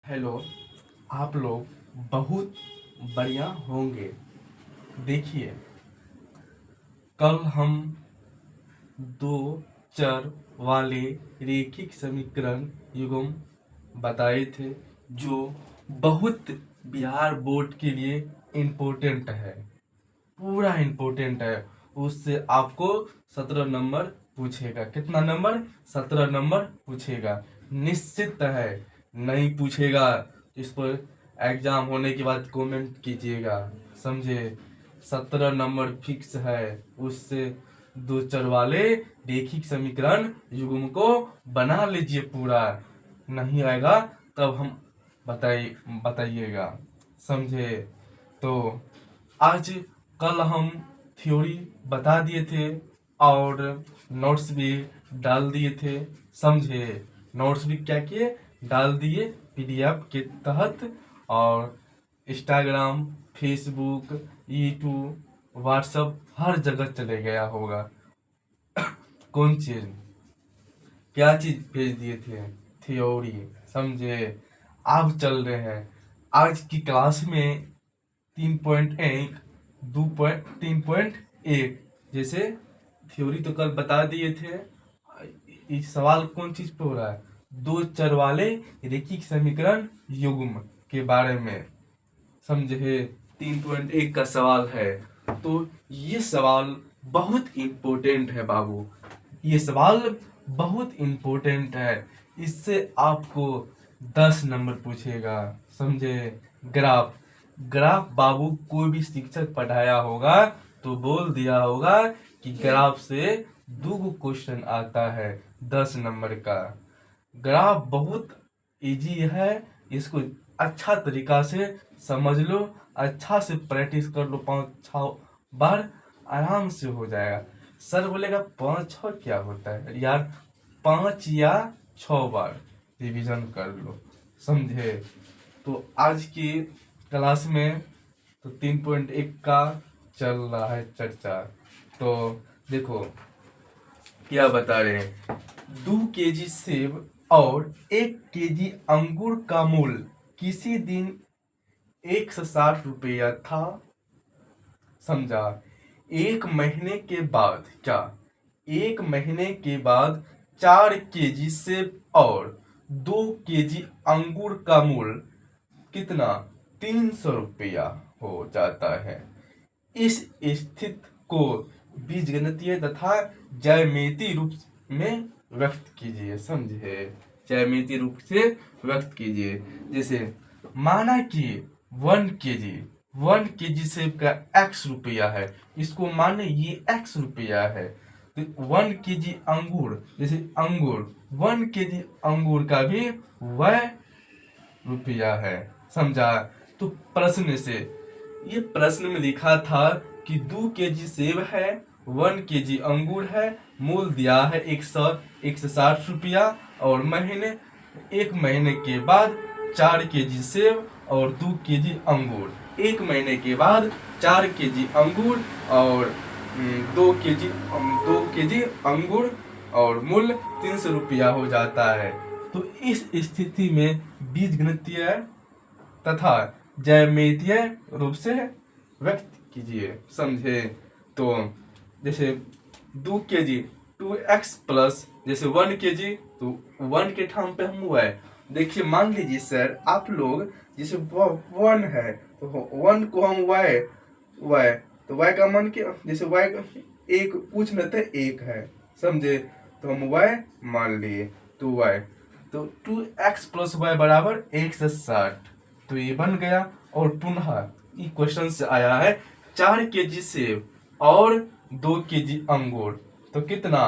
Hello. आप लोग बहुत बढ़िया होंगे। देखिए, कल हम दो चर वाले रेखिक समीकरण युग्म बताए थे, जो बहुत बिहार बोर्ड के लिए इम्पोर्टेंट है, पूरा इम्पोर्टेंट है। उससे आपको 17 नंबर पूछेगा। कितना नंबर? 17 नंबर पूछेगा, निश्चित है। नहीं पूछेगा इस पर एग्जाम होने के बाद कमेंट कीजिएगा, समझे। 17 नंबर फिक्स है। उससे दो चर वाले रेखिक समीकरण युग्म को बना लीजिए पूरा। नहीं आएगा तब हम बताइएगा, समझे। तो आज कल हम थ्योरी बता दिए थे और नोट्स भी डाल दिए थे, समझे। नोट्स भी क्या किए? डाल दिए पीडीएफ के तहत। और इंस्टाग्राम, फेसबुक, यूट्यूब, व्हाट्सएप हर जगह चले गया होगा। कौन चीज़, क्या चीज़ भेज दिए थे? थ्योरी, समझे। अब चल रहे हैं आज की क्लास में 3.1, 3.1। जैसे थ्योरी तो कल बता दिए थे। इस सवाल कौन चीज पे हो रहा है? दो चर वाले रेखिक समीकरण युग्म के बारे में, समझे। 3.1 का सवाल है। तो ये सवाल बहुत इम्पोर्टेंट है बाबू, ये सवाल बहुत इम्पोर्टेंट है। इससे आपको 10 नंबर पूछेगा, समझे। ग्राफ, ग्राफ बाबू कोई भी शिक्षक पढ़ाया होगा तो बोल दिया होगा कि ग्राफ से दो क्वेश्चन आता है 10 नंबर का। ग्राफ बहुत इजी है, इसको अच्छा तरीका से समझ लो, अच्छा से प्रैक्टिस कर लो, 5-6 बार आराम से हो जाएगा। सर बोलेगा 5-6 क्या होता है यार? 5 या 6 बार रिवीजन कर लो, समझे। तो आज की क्लास में तो 3.1 का चल रहा है चर्चा। तो देखो क्या बता रहे हैं। 2 केजी सेब और 1 केजी अंगूर का मूल्य किसी दिन 160 रुपया था, समझा। एक महीने के बाद क्या? एक महीने के बाद 4 केजी सेब और 2 केजी अंगूर का मूल्य कितना? 300 रुपया हो जाता है। इस स्थिति को बीजगणितीय तथा ज्यामितीय रूप में व्यक्त कीजिए, समझे। ज्यामितीय रूप से व्यक्त कीजिए। जैसे माना कि 1 केजी सेब का x रुपया है, इसको माने ये x रुपया है। तो 1 केजी अंगूर, जैसे अंगूर, 1 केजी अंगूर का भी y रुपया है, समझा। तो प्रश्न से, ये प्रश्न में लिखा था कि 2 केजी सेब है, 1 केजी अंगूर है, मूल्य दिया है 160 रुपया, और एक महीने के बाद 4 केजी सेब और 2 केजी अंगूर। एक महीने के बाद 4 केजी अंगूर और 2 केजी अंगूर और मूल्य 300 रुपया हो जाता है। तो इस स्थिति में बीजगणितीय तथा ज्यामितीय रूप से व्यक्त कीजिए, समझे। तो जैसे 2 केजी, 2x प्लस, जैसे 1 केजी, तो 1 के ठाम पे हम y। देखिए मान लीजिए सर आप लोग, जैसे 1 है तो 1 को हम y तो y का मान क्या? जैसे y एक पूछ लेते हैं, 1 है, समझे। तो हम y मान लिए, तो y, तो 2x प्लस y बराबर 160। तो ये बन गया। और पुनः ये क्वेश्चन से आया है 4 केजी सेब और 2 केजी अंगूर, तो कितना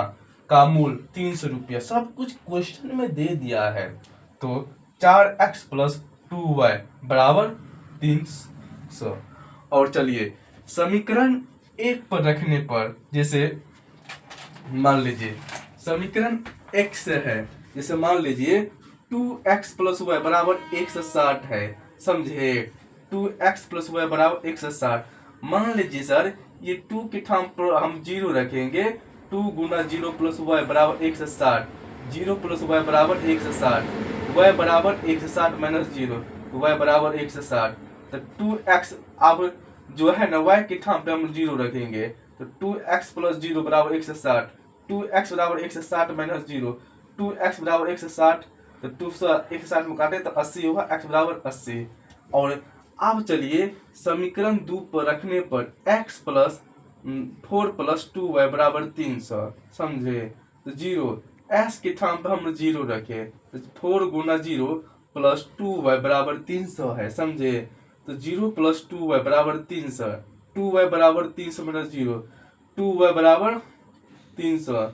का मूल्य 300 रुपया। सब कुछ क्वेश्चन में दे दिया है। तो 4x प्लस 2y बराबर 300। और चलिए समीकरण 1 पर रखने पर, जैसे मान लीजिए समीकरण x से है, जैसे मान लीजिए 2x प्लस वाई बराबर 160 है, समझे। 2x प्लस वाई बराबर 160। मान लीजिए सर ये 2 के ठाम पर हम 0 रखेंगे। 2 गुना 0 प्लस वाई बराबर 160, 0 प्लस वाई बराबर 160। y बराबर 160 माइनस 0, तो y बराबर 160। तो 2x अब जो है ना y के ठाम पे हम 0 रखेंगे, तो 2x प्लस 0 बराबर 160। 2x बराबर 160 माइनस 0, 2x बराबर 160, तो 2 से 160 में काटे तो 80 होगा, x बराबर 80। और अब चलिए समीकरण 2 पर रखने पर x प्लस 4 प्लस 2y बराबर 300, समझे। तो 0 s के ठाम पर हम 0 रखे, तो 4 गुना 0 प्लस 2y बराबर 300 है, समझे। तो 0 प्लस 2y बराबर 300, 2y बराबर 300 माइनस 0, 2y बराबर 300,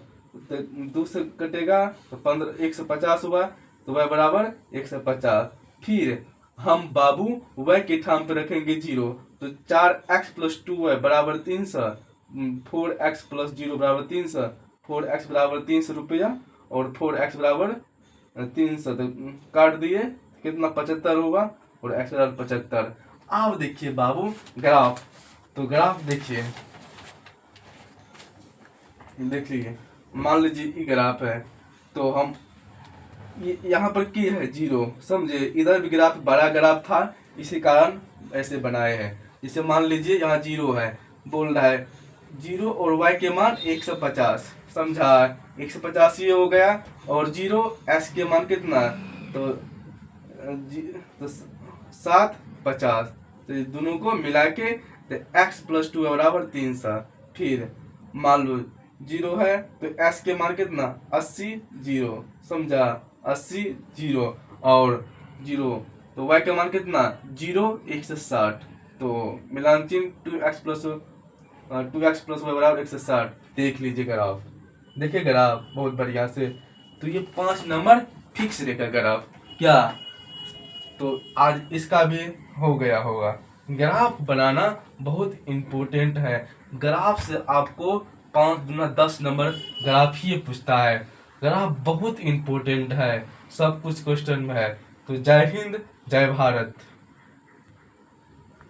तो 2 से कटेगा तो 15 150 हुआ, तो y बराबर 150। फिर हम बाबू y के ठाम पे रखेंगे 0, तो 4x प्लस 2y बराबर 300, 4x प्लस 0 बराबर 300, 4x बराबर 300 रुपया और 4x बराबर 300, तो काट दिए कितना 75 होगा और x बराबर 75। अब देखिए बाबू ग्राफ, तो ग्राफ देखिए, देख लीजिए, मान लीजिए ये ग्राफ है, तो हम यहाँ पर की है 0, समझे। इधर भी ग्राफ बड़ा ग्राफ था, इसी कारण ऐसे बनाए हैं। जैसे मान लीजिए यहाँ 0 है, बोल रहा है 0 और y के मान 150, समझा। 150 ये हो गया, और 0 s के मान कितना, तो 750, तो ये दोनों को मिला के तो x प्लस 2 बराबर 300। फिर मान लो 0 है तो s के मान कितना 80, 0, समझा, 80 0 और 0, तो y का मान कितना 0 160, तो मिलान चिन्ह 2x प्लस y बराबर 160। देख लीजिए ग्राफ, देखिए ग्राफ बहुत बढ़िया से। तो ये 5 नंबर फिक्स रहेगा ग्राफ क्या, तो आज इसका भी हो गया होगा। ग्राफ बनाना बहुत इम्पोर्टेंट है, ग्राफ से आपको 5 गुना 10 नंबर ग्राफ ही पूछता है। ग्राफ बहुत इम्पोर्टेंट है, सब कुछ क्वेश्चन में है। तो जय हिंद, जय भारत।